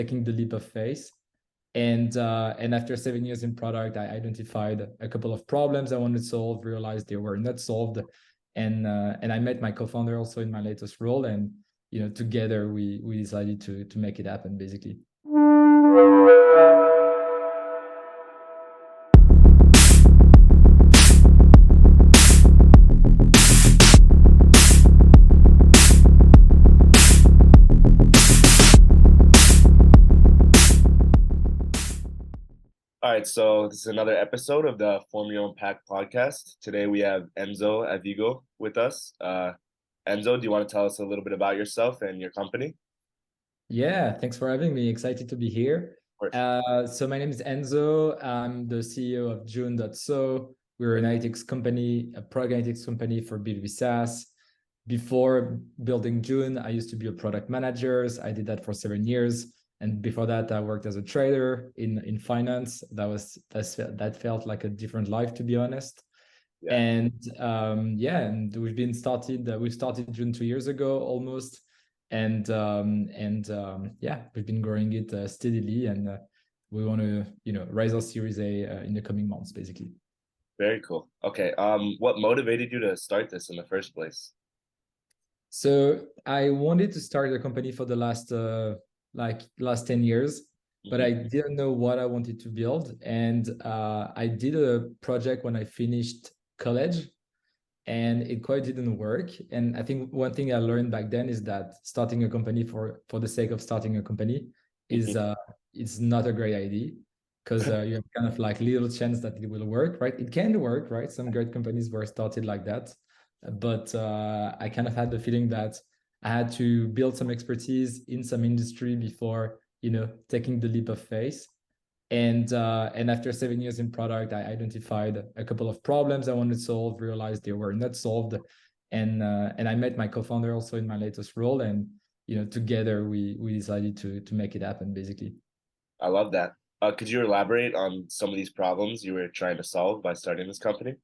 taking the leap of faith. And after 7 years in product, I identified a couple of problems I wanted to solve, realized they were not solved, and I met my co-founder also in my latest role, and together we decided to make it happen, basically. All right, so this is another episode of the Form Your Own Pack podcast. Today we have Enzo Avigo with us. Enzo, do you want to tell us a little bit about yourself and your company? Yeah, thanks for having me. Excited to be here. Of course. So my name is Enzo. I'm the CEO of June.so. We're an analytics company, a product analytics company for B2B SaaS. Before building June, I used to be a product manager. I did that for 7 years. And before that, I worked as a trader in finance. That felt like a different life, to be honest. Yeah, And we started June 2 years ago almost, and we've been growing it steadily, and we want to raise our Series A in the coming months, basically. very cool. Okay, what motivated you to start this in the first place? So I wanted to start a company for the last 10 years, but I didn't know what I wanted to build. And I did a project when I finished college, and it quite didn't work. And I think one thing I learned back then is that starting a company for the sake of starting a company is it's not a great idea, because you have kind of like little chance that it will work, right? It can work, right? Some great companies were started like that, but I kind of had the feeling that I had to build some expertise in some industry before taking the leap of faith. And after 7 years in product, I identified a couple of problems I wanted to solve, realized they were not solved, and I met my co-founder also in my latest role, and together we decided to make it happen, basically. I love that. Could you elaborate on some of these problems you were trying to solve by starting this company?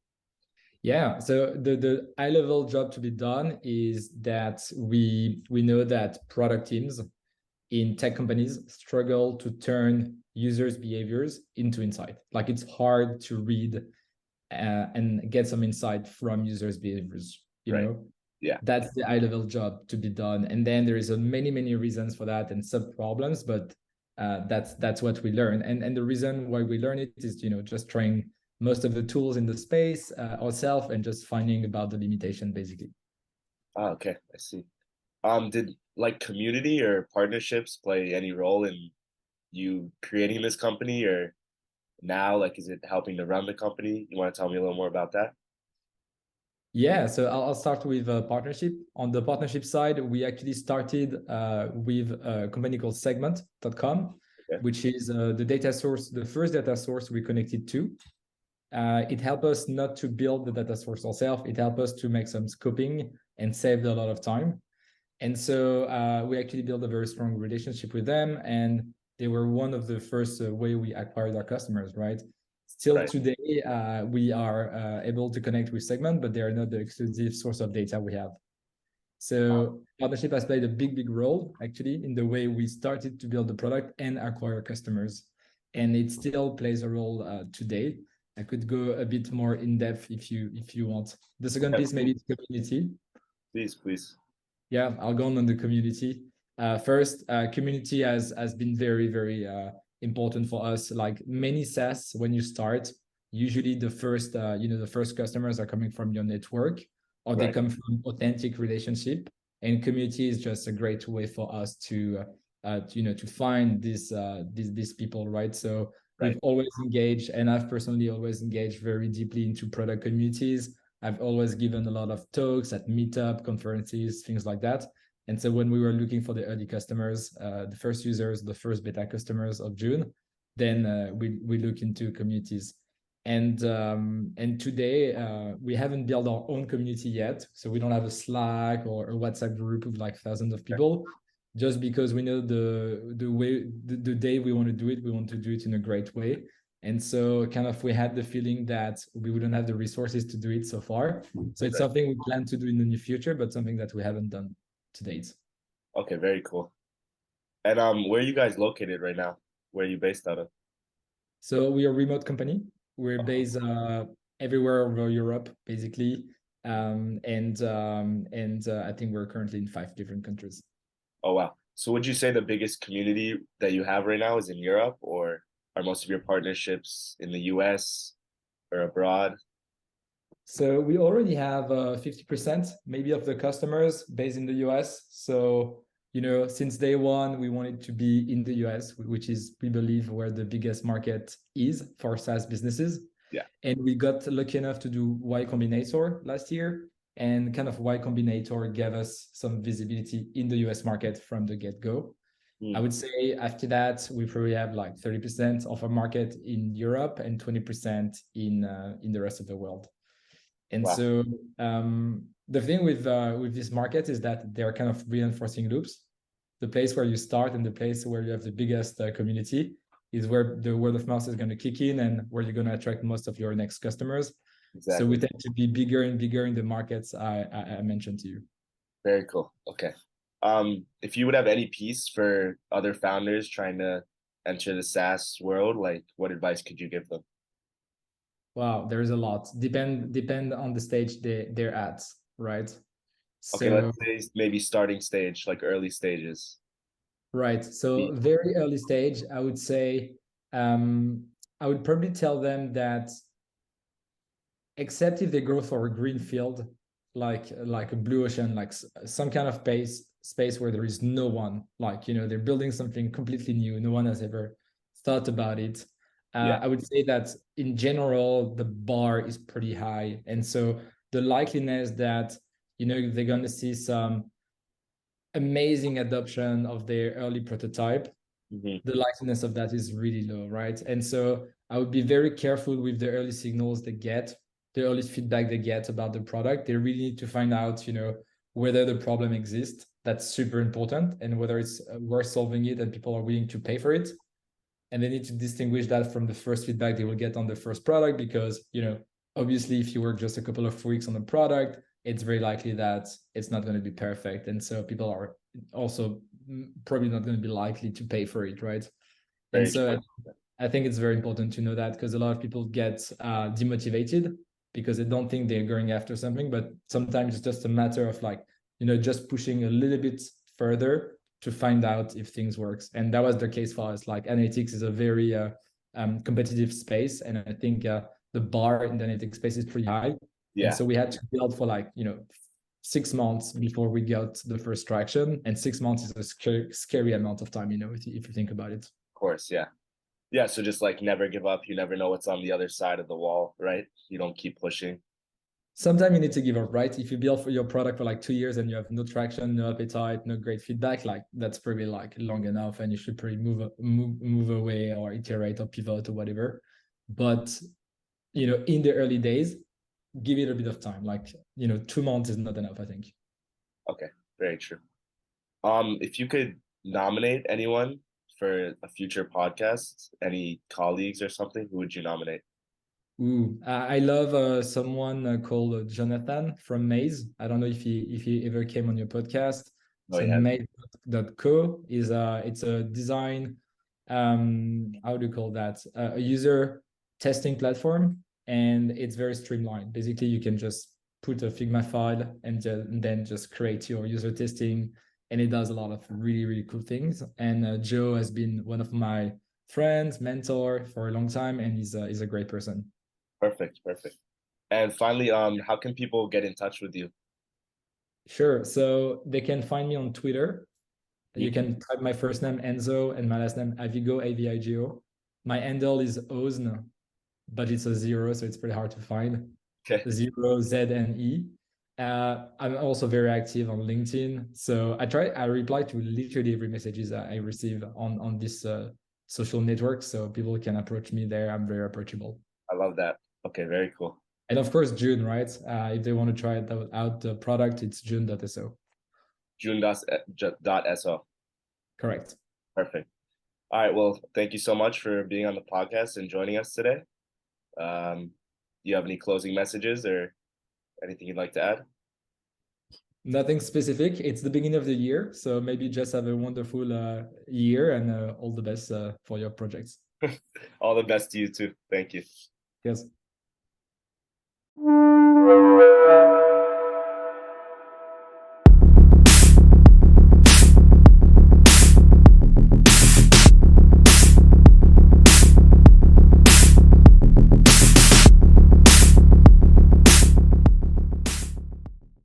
Yeah, so the high level job to be done is that we know that product teams in tech companies struggle to turn users' behaviors into insight. Like, it's hard to read and get some insight from users' behaviors. Right. Yeah. That's the high level job to be done. And then there is many reasons for that and sub problems, but that's what we learn. And the reason why we learn it is just trying most of the tools in the space ourselves, and just finding about the limitation, basically. Oh, okay, I see. Did like community or partnerships play any role in you creating this company, or now, like, is it helping to run the company? You want to tell me a little more about that? Yeah, so I'll start with a partnership. On the partnership side, we actually started with a company called segment.com, Okay. which is the data source, the first data source we connected to. It helped us not to build the data source ourselves. It helped us to make some scoping and saved a lot of time. And so we actually built a very strong relationship with them, and they were one of the first way we acquired our customers, right? Still Right. today, we are able to connect with Segment, but they are not the exclusive source of data we have. So partnership has played a big role, actually, in the way we started to build the product and acquire customers. And it still plays a role today. I could go a bit more in depth if you want. The second Yeah, piece, maybe, is community. please. Yeah, I'll go on the community. First, community has been very important for us. Like many SaaS, when you start, usually the first customers are coming from your network, or they Right. come from authentic relationship. And community is just a great way for us to find these people, right? So Right. we've always engaged, and I've personally always engaged very deeply into product communities. I've always given a lot of talks at meetup, conferences, things like that. And so when we were looking for the early customers, the first users, the first beta customers of June, then we look into communities. And today we haven't built our own community yet, so we don't have a Slack or a WhatsApp group of like thousands of people. Just because we know the day we want to do it, we want to do it in a great way. And so kind of we had the feeling that we wouldn't have the resources to do it so far. So it's something we plan to do in the near future, but something that we haven't done to date. Okay, very cool. And where are you guys located right now? Where are you based out of? So we are a remote company. We're Oh, based everywhere over Europe, basically. I think we're currently in 5 different countries. oh wow. So would you say the biggest community that you have right now is in Europe, or are most of your partnerships in the US or abroad? So we already have 50% maybe of the customers based in the US. So, since day one, we wanted to be in the US, which is, we believe, where the biggest market is for SaaS businesses. Yeah. And we got lucky enough to do Y Combinator last year. And kind of Y Combinator gave us some visibility in the US market from the get-go. I Hmm. would say after that, we probably have like 30% of our market in Europe and 20% in the rest of the world. And Wow. so the thing with this market is that they're kind of reinforcing loops. The place where you start and the place where you have the biggest community is where the word of mouth is going to kick in and where you're going to attract most of your next customers. So we Exactly. tend to be bigger and bigger in the markets I mentioned to you. Very cool. Okay. If you would have any piece for other founders trying to enter the SaaS world, like what advice could you give them? Wow, there's a lot. Depend on the stage they're at, right? Okay, let's So say maybe starting stage, like early stages. right. So very early stage, I would say um, I would probably tell them that except if they go for a green field, like a blue ocean, like some kind of space where there is no one, like they're building something completely new, no one has ever thought about it. Yeah. I would say that in general the bar is pretty high, and so the likeliness that they're going to see some amazing adoption of their early prototype, Hmm. the likeliness of that is really low, right? And so I would be very careful with the early signals they get, the early feedback they get about the product. They really need to find out, whether the problem exists. That's super important, and whether it's worth solving it and people are willing to pay for it. And they need to distinguish that from the first feedback they will get on the first product, because obviously if you work just a couple of weeks on the product, it's very likely that it's not going to be perfect, and so people are also probably not going to be likely to pay for it, right? And Very so true. I think it's very important to know that, because a lot of people get demotivated because they don't think they're going after something, but sometimes it's just a matter of like just pushing a little bit further to find out if things works. And that was the case for us. Like analytics is a very competitive space, and I think the bar in the analytics space is pretty high. And Yeah, so we had to build for 6 months before we got the first traction, and 6 months is a scary amount of time, if you think about it. of course. Yeah. Yeah. So just like never give up. You never know what's on the other side of the wall, right? You don't keep pushing. Sometimes you need to give up, right? If you build for your product for like 2 years and you have no traction, no appetite, no great feedback, like that's probably like long enough, and you should probably move away or iterate or pivot or whatever. But in the early days, give it a bit of time. Like 2 months is not enough, I think. Okay. Very true. If you could nominate anyone for a future podcast, any colleagues or something, who would you nominate? Ooh, I love someone called Jonathan from Maze. I don't know if he ever came on your podcast. Oh, So yeah. Maze.co is it's a design, how do you call that? A user testing platform, and it's very streamlined. Basically, you can just put a Figma file and then just create your user testing, and it does a lot of really, really cool things. And Joe has been one of my friends, mentor for a long time, and he's a great person. Perfect. Perfect. And finally, how can people get in touch with you? Sure. So they can find me on Twitter. You Mhm. can type my first name Enzo and my last name Avigo, Avigo. My handle is Ozn, but it's a zero, so it's pretty hard to find. Okay. Zero ZNE. I'm also very active on LinkedIn, so I reply to literally every messages I receive on this social network, so people can approach me there. I'm very approachable. I love that. Okay. Very cool. And of course, June, right? If they want to try out the product, it's June.so. June.so. Correct. Perfect. All right. Well, thank you so much for being on the podcast and joining us today. Do you have any closing messages or anything you'd like to add? Nothing specific. It's the beginning of the year, so maybe just have a wonderful year, and all the best for your projects. All the best to you too. Thank you. Yes.